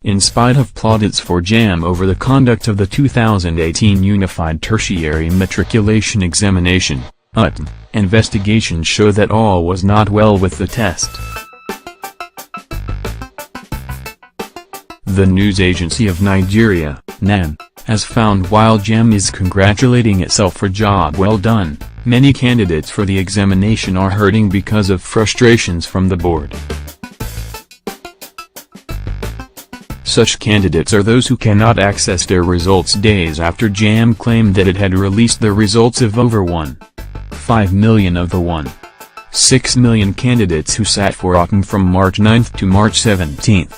In spite of plaudits for JAMB over the conduct of the 2018 Unified Tertiary Matriculation Examination, investigations show that all was not well with the test. The news agency of Nigeria, NAN, has found while JAMB is congratulating itself for job well done, many candidates for the examination are hurting because of frustrations from the board. Such candidates are those who cannot access their results days after JAMB claimed that it had released the results of over 1.5 million of the 1.6 million candidates who sat for JAMB from March 9 to March 17.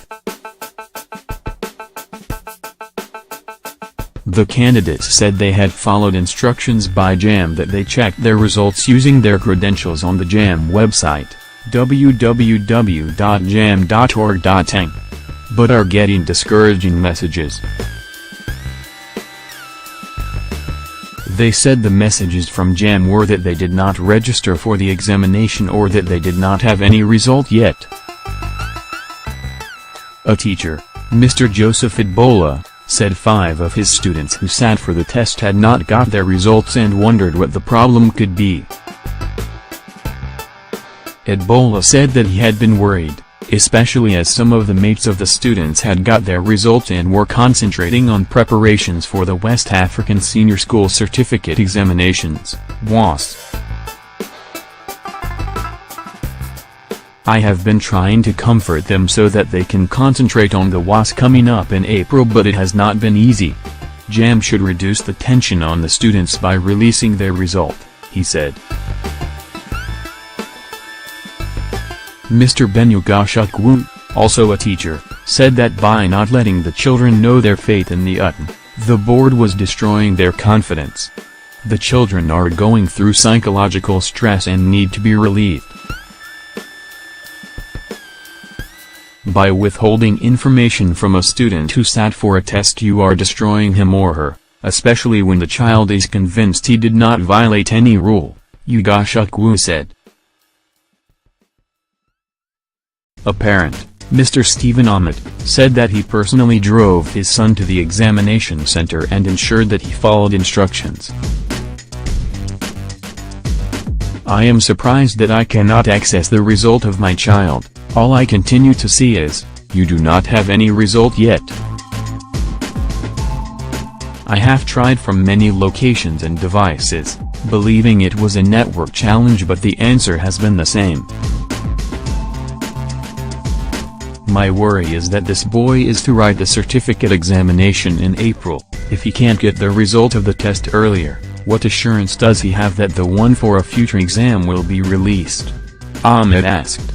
The candidates said they had followed instructions by JAMB that they checked their results using their credentials on the JAMB website, www.jamb.org.ng. But are getting discouraging messages. They said the messages from JAMB were that they did not register for the examination or that they did not have any result yet. A teacher, Mr. Joseph Adbola, said 5 of his students who sat for the test had not got their results and wondered what the problem could be. Adbola said that he had been worried, especially as some of the mates of the students had got their results and were concentrating on preparations for the West African Senior School Certificate Examinations, WAS. I have been trying to comfort them so that they can concentrate on the WAS coming up in April, but it has not been easy. JAMB should reduce the tension on the students by releasing their result, he said. Mr. Benyugashukwu, also a teacher, said that by not letting the children know their faith in the board was destroying their confidence. The children are going through psychological stress and need to be relieved. By withholding information from a student who sat for a test, you are destroying him or her, especially when the child is convinced he did not violate any rule, Ugashukwu said. A parent, Mr. Stephen Ahmed, said that he personally drove his son to the examination center and ensured that he followed instructions. I am surprised that I cannot access the result of my child. All I continue to see is, you do not have any result yet. I have tried from many locations and devices, believing it was a network challenge, but the answer has been the same. My worry is that this boy is to write the certificate examination in April. If he can't get the result of the test earlier, what assurance does he have that the one for a future exam will be released? Ahmed asked.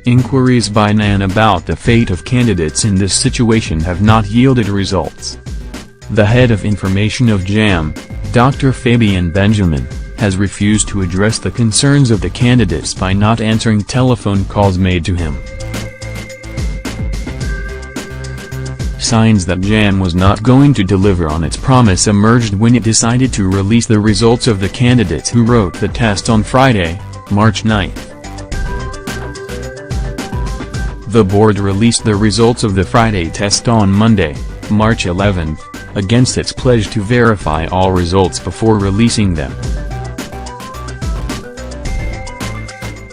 Inquiries by NAN about the fate of candidates in this situation have not yielded results. The head of information of JAMB, Dr. Fabian Benjamin, has refused to address the concerns of the candidates by not answering telephone calls made to him. Signs that JAMB was not going to deliver on its promise emerged when it decided to release the results of the candidates who wrote the test on Friday, March 9. The board released the results of the Friday test on Monday, March 11, against its pledge to verify all results before releasing them.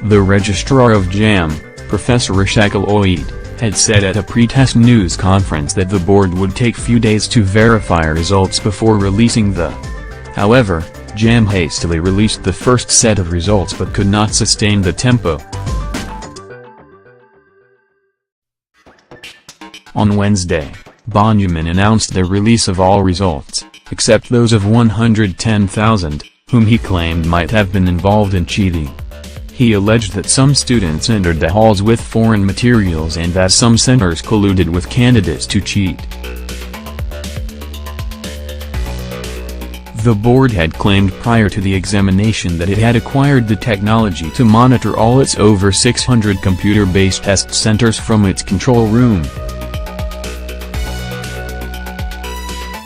The registrar of JAMB, Professor Ishaqal Oid, had said at a pre-test news conference that the board would take few days to verify results before releasing the. However, JAMB hastily released the first set of results but could not sustain the tempo. On Wednesday, Benjamin announced the release of all results, except those of 110,000, whom he claimed might have been involved in cheating. He alleged that some students entered the halls with foreign materials and that some centers colluded with candidates to cheat. The board had claimed prior to the examination that it had acquired the technology to monitor all its over 600 computer-based test centers from its control room.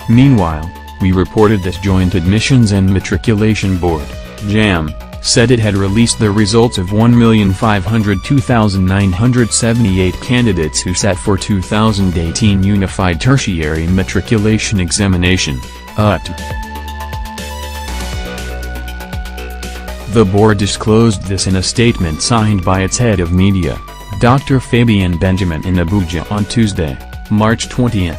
Meanwhile, we reported that Joint Admissions and Matriculation Board, JAMB, said it had released the results of 1,502,978 candidates who sat for 2018 Unified Tertiary Matriculation Examination, UT. The board disclosed this in a statement signed by its head of media, Dr. Fabien Benjamin in Abuja on Tuesday, March 20.